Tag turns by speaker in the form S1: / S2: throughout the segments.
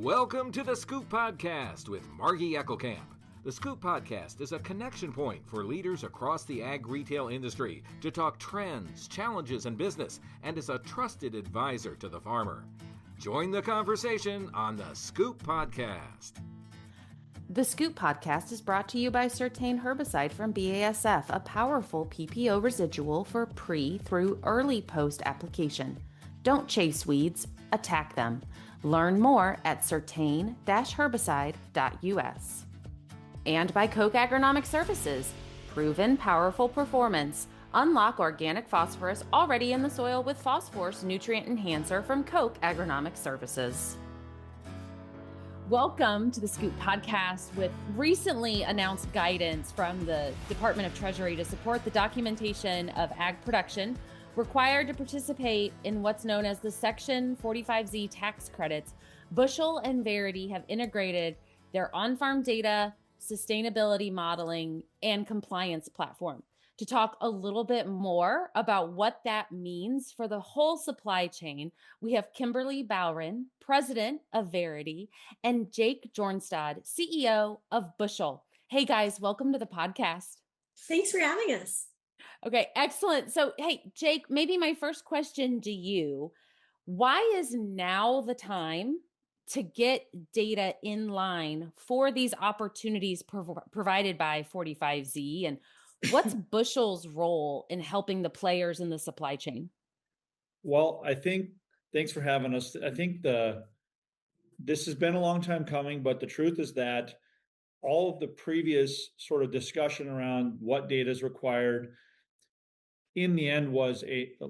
S1: Welcome to the Scoop Podcast with Margie Eckelkamp. The Scoop Podcast is a connection point for leaders across the ag retail industry to talk trends, challenges, and business, and is a trusted advisor to the farmer. Join the conversation on the Scoop Podcast.
S2: The Scoop Podcast is brought to you by Certain Herbicide from BASF, a powerful PPO residual for pre through early post application. Don't chase weeds, attack them. Learn more at certain-herbicide.us. And by Koch Agronomic Services, proven powerful performance. Unlock organic phosphorus already in the soil with Phosphorus Nutrient Enhancer from Koch Agronomic Services. Welcome to the Scoop Podcast with recently announced guidance from the Department of Treasury to support the documentation of ag production required to participate in what's known as the Section 45Z tax credits. Bushel and Verity have integrated their on-farm data, sustainability modeling, and compliance platform. To talk a little bit more about what that means for the whole supply chain, we have Kimberly Bowron, President of Verity, and Jake Joraanstad, CEO of Bushel. Hey guys, welcome to the podcast.
S3: Thanks for having us.
S2: Okay, excellent. So, hey, Jake, maybe my first question to you, why is now the time to get data in line for these opportunities provided by 45Z, and what's Bushel's role in helping the players in the supply chain?
S4: Well, thanks for having us. I think this has been a long time coming, but the truth is that all of the previous sort of discussion around what data is required in the end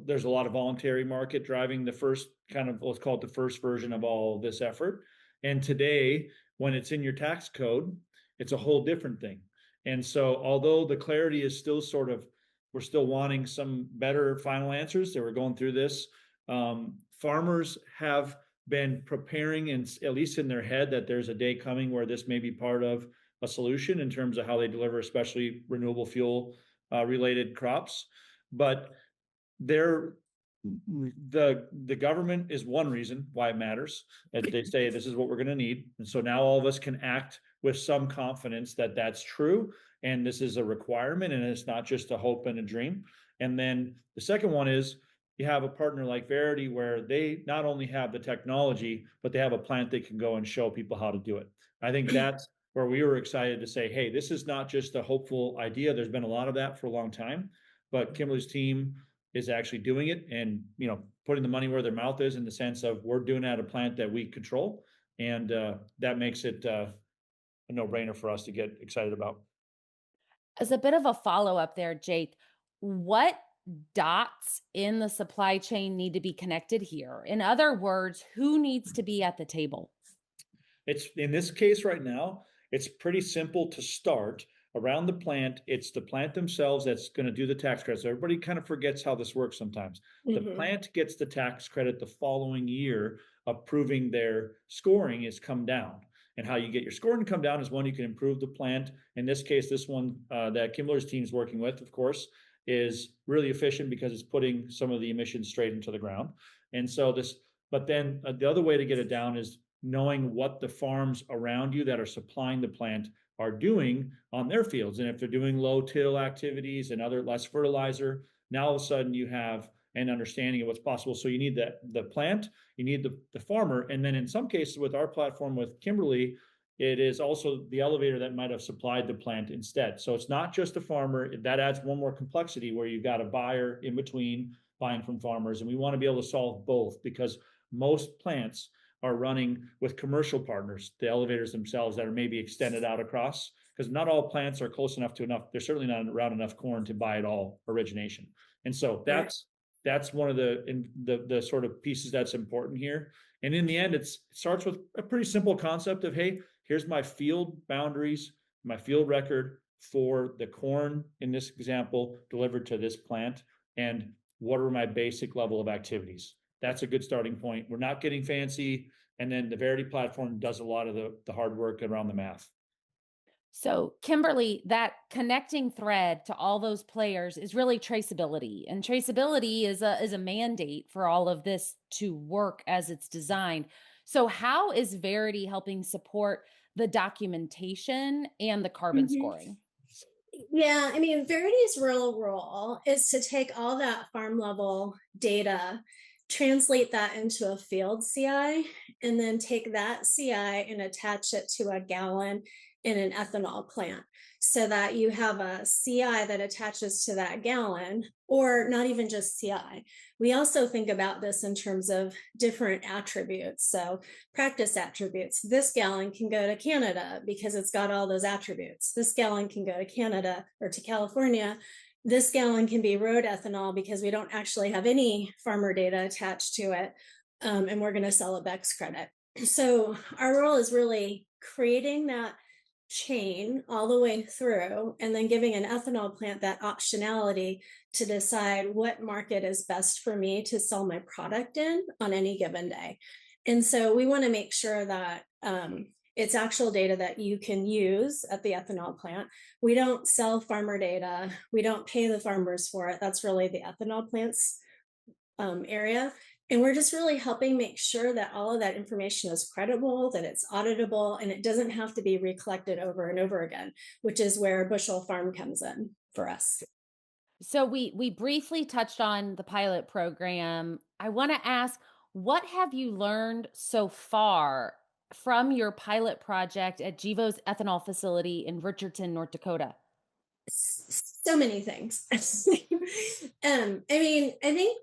S4: there's a lot of voluntary market driving the first kind of, let's call it the first version of all this effort. And today, when it's in your tax code, it's a whole different thing. And so although the clarity is still we're still wanting some better final answers, so we're going through this, farmers have been preparing, and at least in their head, that there's a day coming where this may be part of a solution in terms of how they deliver, especially renewable fuel related crops. But the government is one reason why it matters. And they say this is what we're going to need. And so now all of us can act with some confidence that that's true. And this is a requirement, and it's not just a hope and a dream. And then the second one is you have a partner like Verity, where they not only have the technology, but they have a plant they can go and show people how to do it. I think that's where we were excited to say, hey, this is not just a hopeful idea. There's been a lot of that for a long time, but Kimberly's team is actually doing it and, putting the money where their mouth is, in the sense of we're doing it at a plant that we control. And that makes it a no-brainer for us to get excited about.
S2: As a bit of a follow-up there, Jake, what dots in the supply chain need to be connected here? In other words, who needs to be at the table?
S4: It's in this case right now, it's pretty simple to start. Around the plant, it's the plant themselves that's going to do the tax credit. So everybody kind of forgets how this works sometimes. Mm-hmm. The plant gets the tax credit the following year of proving their scoring has come down. And how you get your scoring to come down is, one, you can improve the plant. In this case, this one that Kimberly's team is working with, of course, is really efficient because it's putting some of the emissions straight into the ground. And so but then the other way to get it down is knowing what the farms around you that are supplying the plant are doing on their fields. And if they're doing low till activities and other less fertilizer, now all of a sudden you have an understanding of what's possible. So you need the plant, you need the farmer. And then in some cases with our platform with Kimberly, it is also the elevator that might have supplied the plant instead. So it's not just the farmer. That adds one more complexity where you've got a buyer in between buying from farmers. And we want to be able to solve both, because most plants are running with commercial partners, the elevators themselves, that are maybe extended out across, because not all plants are close enough to enough. They're certainly not around enough corn to buy it all origination. And so that's one of the sort of pieces that's important here. And in the end, it starts with a pretty simple concept of, hey, here's my field boundaries, my field record for the corn, in this example, delivered to this plant, and what are my basic level of activities. That's a good starting point. We're not getting fancy. And then the Verity platform does a lot of the hard work around the math.
S2: So, Kimberly, that connecting thread to all those players is really traceability. And traceability is a mandate for all of this to work as it's designed. So how is Verity helping support the documentation and the carbon
S3: Mhm.
S2: scoring?
S3: Yeah, I mean, Verity's real role is to take all that farm level data, translate that into a field CI, and then take that CI and attach it to a gallon in an ethanol plant so that you have a CI that attaches to that gallon, or not even just CI. We also think about this in terms of different attributes. So, practice attributes. This gallon can go to Canada because it's got all those attributes. This gallon can go to Canada or to California. This gallon can be road ethanol because we don't actually have any farmer data attached to it. And we're going to sell a BEX credit. So our role is really creating that chain all the way through and then giving an ethanol plant that optionality to decide what market is best for me to sell my product in on any given day. And so we want to make sure that it's actual data that you can use at the ethanol plant. We don't sell farmer data. We don't pay the farmers for it. That's really the ethanol plant's area. And we're just really helping make sure that all of that information is credible, that it's auditable, and it doesn't have to be recollected over and over again, which is where Bushel Farm comes in for us.
S2: So we briefly touched on the pilot program. I want to ask, what have you learned so far from your pilot project at Gevo's ethanol facility in Richardson, North Dakota?
S3: So many things. I mean, I think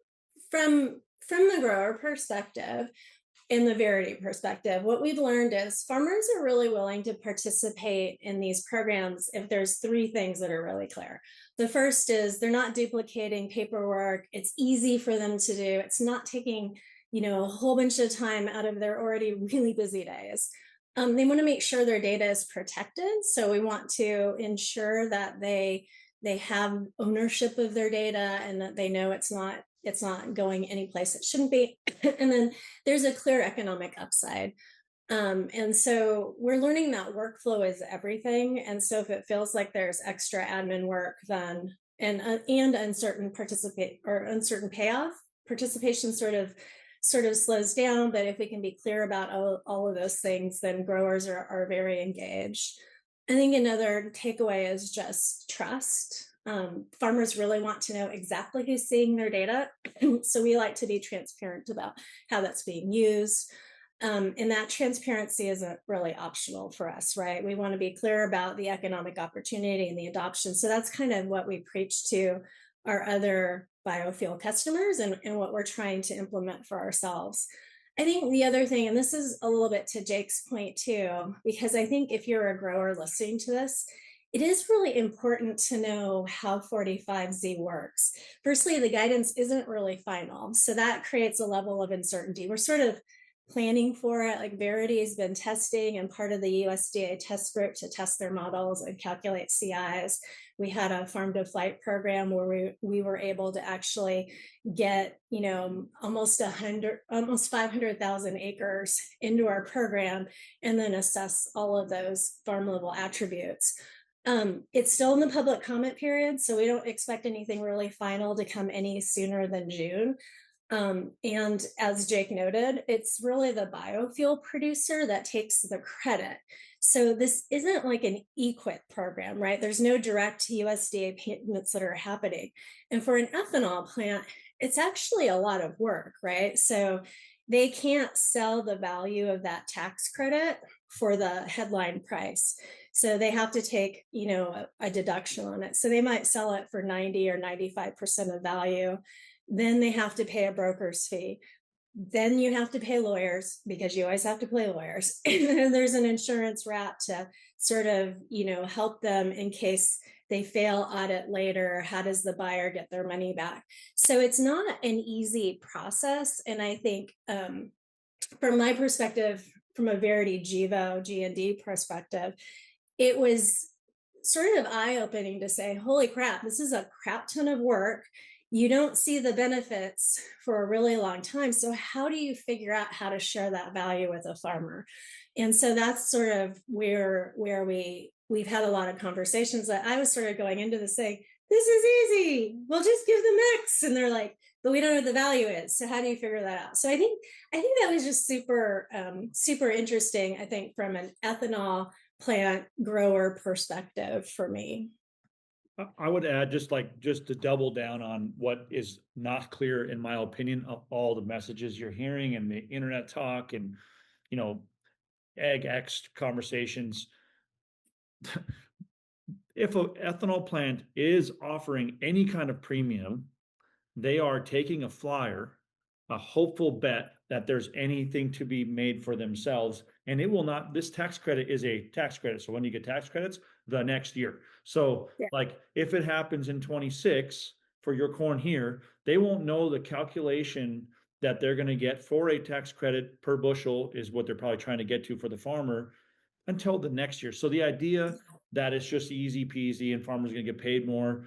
S3: from the grower perspective, in the Verity perspective, what we've learned is farmers are really willing to participate in these programs if there's three things that are really clear. The first is they're not duplicating paperwork. It's easy for them to do. It's not taking, a whole bunch of time out of their already really busy days. They want to make sure their data is protected. So we want to ensure that they have ownership of their data and that they know it's not going any place it shouldn't be. And then there's a clear economic upside. And so we're learning that workflow is everything. And so if it feels like there's extra admin work, then and uncertain uncertain payoff, participation sort of slows down. But if we can be clear about all of those things, then growers are very engaged. I think another takeaway is just trust. Farmers really want to know exactly who's seeing their data. So we like to be transparent about how that's being used. And that transparency isn't really optional for us, right? We want to be clear about the economic opportunity and the adoption. So that's kind of what we preach to our other biofuel customers and what we're trying to implement for ourselves. I think the other thing, and this is a little bit to Jake's point too, because I think if you're a grower listening to this, it is really important to know how 45Z works. Firstly, the guidance isn't really final. So that creates a level of uncertainty. We're sort of planning for it. Like Verity has been testing and part of the USDA test group to test their models and calculate CIs. We had a farm to flight program where we were able to actually get, almost 500,000 acres into our program and then assess all of those farm level attributes. It's still in the public comment period, so we don't expect anything really final to come any sooner than June. And as Jake noted, it's really the biofuel producer that takes the credit. So this isn't like an EQIP program, right? There's no direct USDA payments that are happening. And for an ethanol plant, it's actually a lot of work, right? So they can't sell the value of that tax credit for the headline price. So they have to take, a deduction on it. So they might sell it for 90 or 95% of value. Then they have to pay a broker's fee. Then you have to pay lawyers because you always have to pay lawyers. And there's an insurance wrap to sort of, help them in case they fail audit later. How does the buyer get their money back? So it's not an easy process. And I think from my perspective, from a Verity Gevo G&D perspective, it was sort of eye-opening to say, holy crap, this is a crap ton of work. You don't see the benefits for a really long time. So how do you figure out how to share that value with a farmer? And so that's sort of where we've had a lot of conversations that I was sort of going into this saying, this is easy. We'll just give them X. And they're like, but we don't know what the value is. So how do you figure that out? So I think that was just super, super interesting, I think, from an ethanol plant grower perspective for me.
S4: I would add just to double down on what is not clear, in my opinion, of all the messages you're hearing and the internet talk and, Ag X conversations. If an ethanol plant is offering any kind of premium, they are taking a flyer, a hopeful bet that there's anything to be made for themselves. And it will not, this tax credit is a tax credit. So when you get tax credits, the next year. So like if it happens in 26 for your corn here, they won't know the calculation that they're going to get for a tax credit per bushel is what they're probably trying to get to for the farmer until the next year. So the idea that it's just easy peasy and farmers are going to get paid more,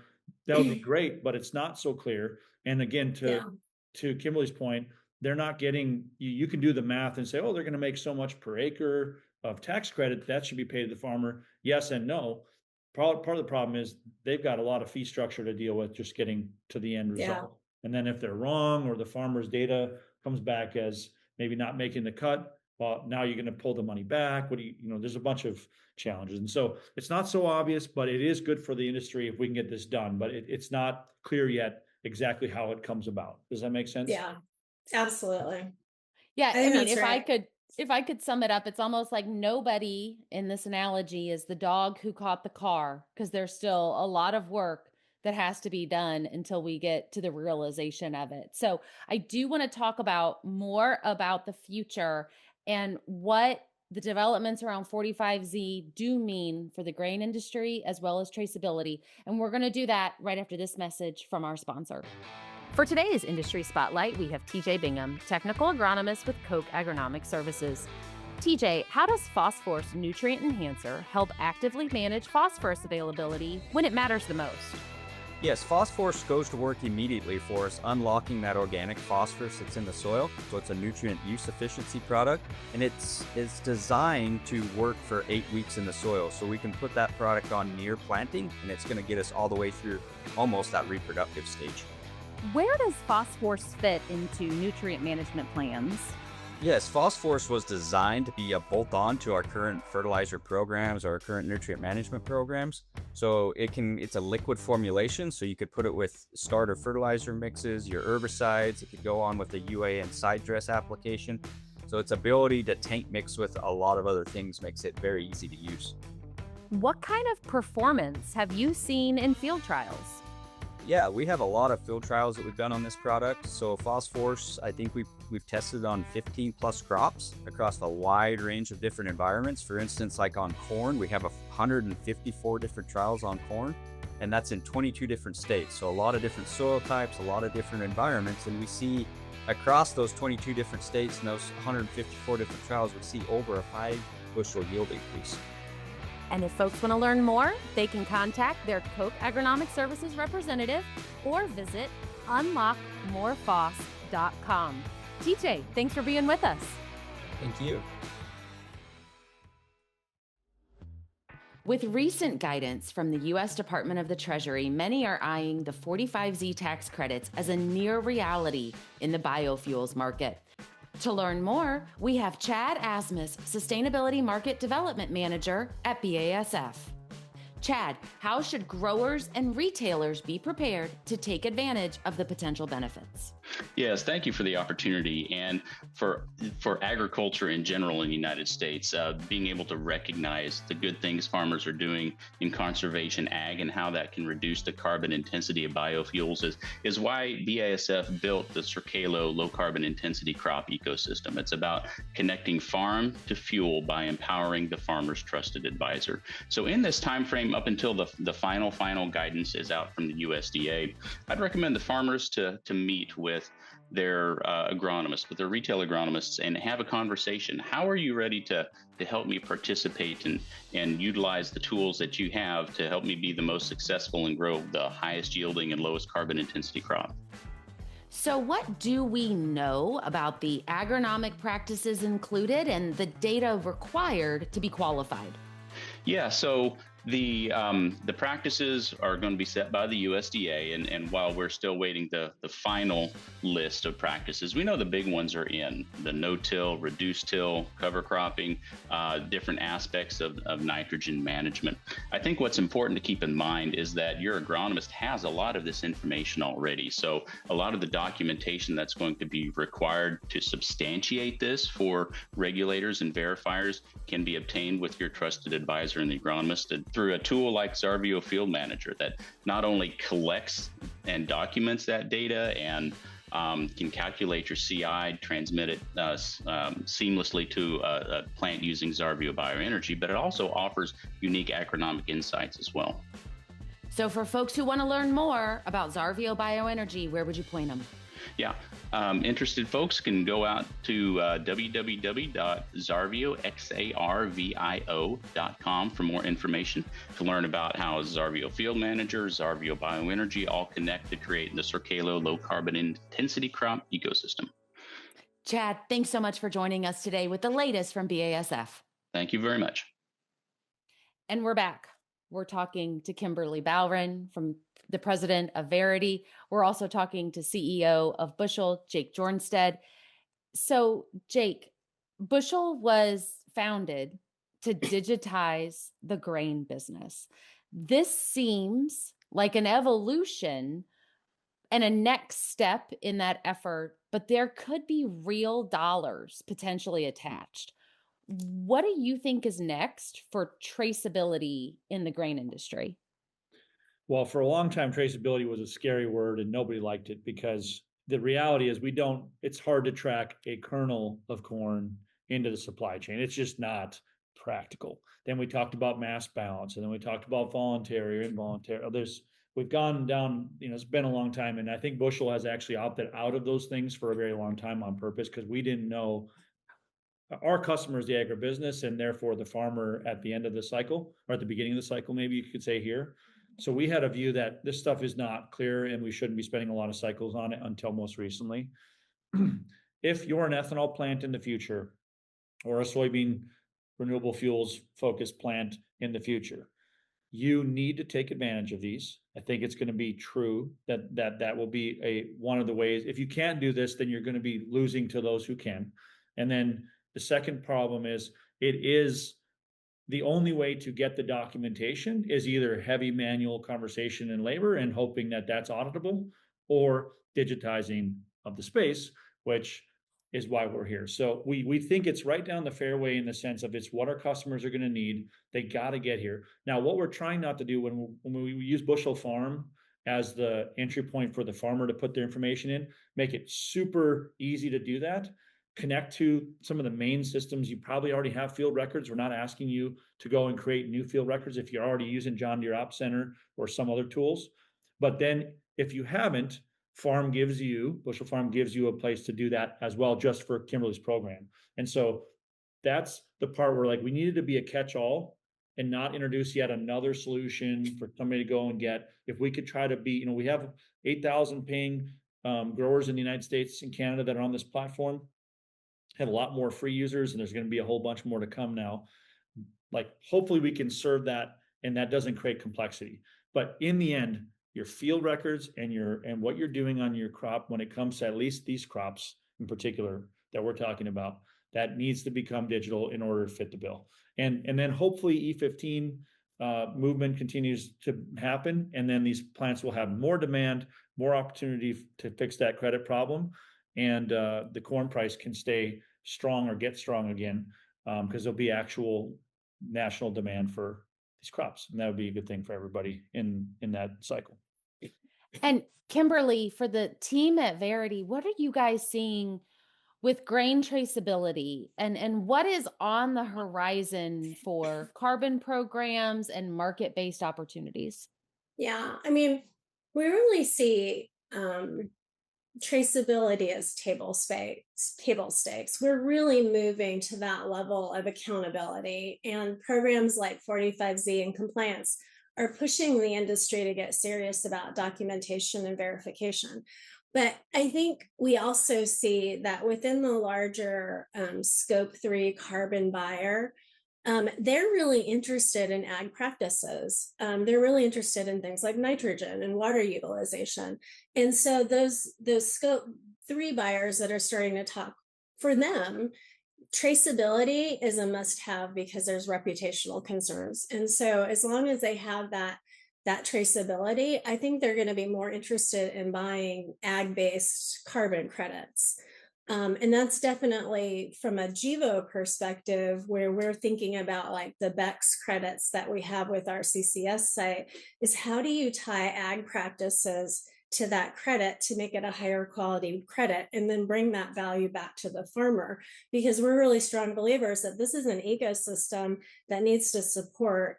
S4: that would be great, but it's not so clear. And again, to Kimberly's point, they're not getting, you can do the math and say, oh, they're going to make so much per acre of tax credit, that should be paid to the farmer. Yes and no. Part of the problem is they've got a lot of fee structure to deal with just getting to the end result. And then if they're wrong or the farmer's data comes back as maybe not making the cut, well, now you're going to pull the money back. There's a bunch of challenges. And so it's not so obvious, but it is good for the industry if we can get this done. But it's not clear yet exactly how it comes about. Does that make sense?
S3: Yeah, absolutely.
S2: Yeah. I mean, if I could sum it up, it's almost like nobody in this analogy is the dog who caught the car, because there's still a lot of work that has to be done until we get to the realization of it. So I do want to talk more about the future and what the developments around 45Z do mean for the grain industry as well as traceability. And we're going to do that right after this message from our sponsor. For today's Industry Spotlight, we have TJ Bingham, technical agronomist with Koch Agronomic Services. TJ, how does Phosphorus Nutrient Enhancer help actively manage phosphorus availability when it matters the most?
S5: Yes, phosphorus goes to work immediately for us, unlocking that organic phosphorus that's in the soil. So it's a nutrient use efficiency product, and it's designed to work for 8 weeks in the soil. So we can put that product on near planting, and it's going to get us all the way through almost that reproductive stage.
S2: Where does phosphorus fit into nutrient management plans?
S5: Yes, phosphorus was designed to be a bolt-on to our current fertilizer programs, our current nutrient management programs. So it's a liquid formulation, so you could put it with starter fertilizer mixes, your herbicides. It could go on with a UA and side dress application. So its ability to tank mix with a lot of other things makes it very easy to use.
S2: What kind of performance have you seen in field trials?
S5: Yeah, we have a lot of field trials that we've done on this product. So phosphorus, I think we've tested on 15 plus crops across a wide range of different environments. For instance, like on corn, we have 154 different trials on corn, and that's in 22 different states. So a lot of different soil types, a lot of different environments. And we see across those 22 different states and those 154 different trials, we see over a 5 bushel yield increase.
S2: And if folks want to learn more, they can contact their Koch Agronomic Services representative or visit unlockmorefos.com. TJ, thanks for being with us.
S5: Thank you.
S2: With recent guidance from the U.S. Department of the Treasury, many are eyeing the 45Z tax credits as a near reality in the biofuels market. To learn more, we have Chad Asmus, Sustainability Market Development Manager at BASF. Chad, how should growers and retailers be prepared to take advantage of the potential benefits?
S6: Yes, thank you for the opportunity. And for agriculture in general in the United States, being able to recognize the good things farmers are doing in conservation ag and how that can reduce the carbon intensity of biofuels is why BASF built the Circalo low carbon intensity crop ecosystem. It's about connecting farm to fuel by empowering the farmer's trusted advisor. So in this time frame, up until the final guidance is out from the USDA, I'd recommend the farmers to meet with their agronomists, with their retail agronomists, and have a conversation. How are you ready to help me participate and utilize the tools that you have to help me be the most successful and grow the highest yielding and lowest carbon intensity crop?
S2: So what do we know about the agronomic practices included and the data required to be qualified?
S6: Yeah, so The practices are going to be set by the USDA, and while we're still waiting the final list of practices, we know the big ones are in the no-till, reduced till, cover cropping, different aspects of nitrogen management. I think what's important to keep in mind is that your agronomist has a lot of this information already. So a lot of the documentation that's going to be required to substantiate this for regulators and verifiers can be obtained with your trusted advisor and the agronomist through a tool like Zarvio Field Manager that not only collects and documents that data and can calculate your CI, transmit it seamlessly to a plant using Zarvio Bioenergy, but it also offers unique agronomic insights as well.
S2: So for folks who want to learn more about Zarvio Bioenergy, where would you point them?
S6: Yeah, interested folks can go out to www.zarvio.com for more information to learn about how Zarvio Field Manager, Zarvio Bioenergy all connect to create the Circalo low carbon intensity crop ecosystem.
S2: Chad, thanks so much for joining us today with the latest from BASF.
S6: Thank you very much.
S2: And we're back. We're talking to Kimberly Bowron, from the president of Verity. We're also talking to CEO of Bushel, Jake Joraanstad. So, Jake, Bushel was founded to digitize the grain business. This seems like an evolution and a next step in that effort, but there could be real dollars potentially attached. What do you think is next for traceability in the grain industry?
S4: Well, for a long time, traceability was a scary word and nobody liked it because the reality is it's hard to track a kernel of corn into the supply chain. It's just not practical. Then we talked about mass balance, and then we talked about voluntary or involuntary. We've gone down, it's been a long time. And I think Bushel has actually opted out of those things for a very long time on purpose because we didn't know our customer is the agribusiness and therefore the farmer at the end of the cycle, or at the beginning of the cycle, maybe you could say here. So we had a view that this stuff is not clear and we shouldn't be spending a lot of cycles on it until most recently. If you're an ethanol plant in the future or a soybean renewable fuels focused plant in the future, you need to take advantage of these. I think it's going to be true that will be one of the ways. If you can't do this, then you're going to be losing to those who can. And then the second problem is it is the only way to get the documentation is either heavy manual conversation and labor and hoping that that's auditable, or digitizing of the space, which is why we're here. So we think it's right down the fairway in the sense of it's what our customers are going to need. They got to get here. Now, what we're trying not to do when we use Bushel Farm as the entry point for the farmer to put their information in, make it super easy to do that. Connect to some of the main systems. You probably already have field records. We're not asking you to go and create new field records if you're already using John Deere Ops Center or some other tools. But then if you haven't, Bushel Farm gives you a place to do that as well, just for Kimberly's program. And so that's the part where we needed to be a catch-all and not introduce yet another solution for somebody to go and get. If we could try to be, we have 8,000 paying growers in the United States and Canada that are on this platform. Have a lot more free users, and there's going to be a whole bunch more to come now. Hopefully we can serve that, and that doesn't create complexity. But in the end, your field records and what you're doing on your crop, when it comes to at least these crops in particular that we're talking about, that needs to become digital in order to fit the bill. And then hopefully E15 movement continues to happen, and then these plants will have more demand, more opportunity to fix that credit problem. And the corn price can stay strong or get strong again, because there'll be actual national demand for these crops, and that would be a good thing for everybody in that cycle.
S2: And Kimberly, for the team at Verity, what are you guys seeing with grain traceability, and what is on the horizon for carbon programs and market-based opportunities?
S3: Yeah, we really see traceability as table stakes. We're really moving to that level of accountability, and programs like 45Z and compliance are pushing the industry to get serious about documentation and verification. But I think we also see that within the larger Scope 3 carbon buyer, they're really interested in ag practices. They're really interested in things like nitrogen and water utilization. And so those scope 3 buyers that are starting to talk, for them, traceability is a must-have because there's reputational concerns. And so as long as they have that traceability, I think they're going to be more interested in buying ag-based carbon credits. And that's definitely from a GEVO perspective, where we're thinking about like the BEX credits that we have with our CCS site, is how do you tie ag practices to that credit to make it a higher quality credit and then bring that value back to the farmer? Because we're really strong believers that this is an ecosystem that needs to support,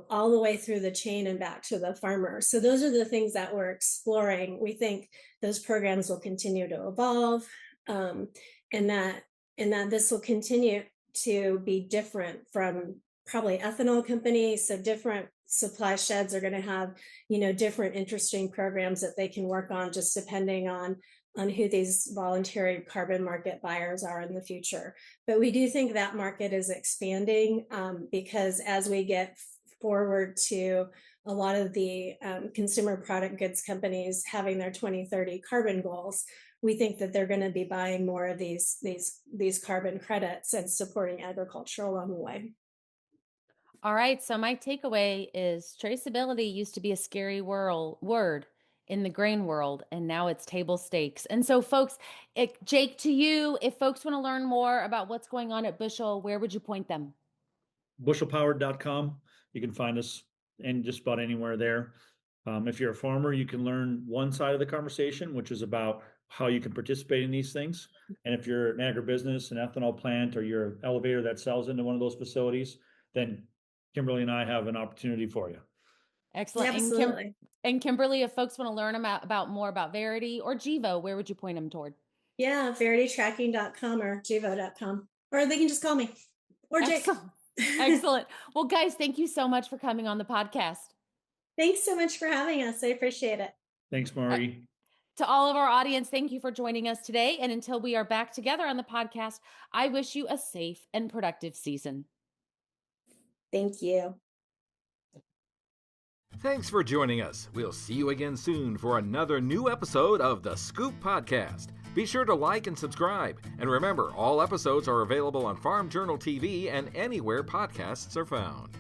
S3: all the way through the chain and back to the farmer. So those are the things that we're exploring. We think those programs will continue to evolve, and that this will continue to be different from probably ethanol companies. So different supply sheds are going to have, different interesting programs that they can work on, just depending on who these voluntary carbon market buyers are in the future. But we do think that market is expanding, because as we get forward to a lot of the consumer product goods companies having their 2030 carbon goals, we think that they're going to be buying more of these carbon credits and supporting agriculture along the way.
S2: All right. So my takeaway is traceability used to be a scary word in the grain world, and now it's table stakes. And so, folks, Jake, to you, if folks want to learn more about what's going on at Bushel, where would you point them?
S4: Bushelpowered.com. You can find us in just about anywhere there. If you're a farmer, you can learn one side of the conversation, which is about how you can participate in these things. And if you're an agribusiness, an ethanol plant, or you're an elevator that sells into one of those facilities, then Kimberly and I have an opportunity for you.
S2: Excellent.
S3: Yeah, absolutely.
S2: And Kimberly, if folks want to learn about more about Verity or GEVO, where would you point them toward?
S3: Yeah, veritytracking.com or gevo.com, or they can just call me or Jake.
S2: Excellent. Well, guys, thank you so much for coming on the podcast.
S3: Thanks so much for having us. I appreciate it.
S4: Thanks, Margie.
S2: To all of our audience, thank you for joining us today. And until we are back together on the podcast, I wish you a safe and productive season.
S3: Thank you.
S1: Thanks for joining us. We'll see you again soon for another new episode of the Scoop Podcast. Be sure to like and subscribe. And remember, all episodes are available on Farm Journal TV and anywhere podcasts are found.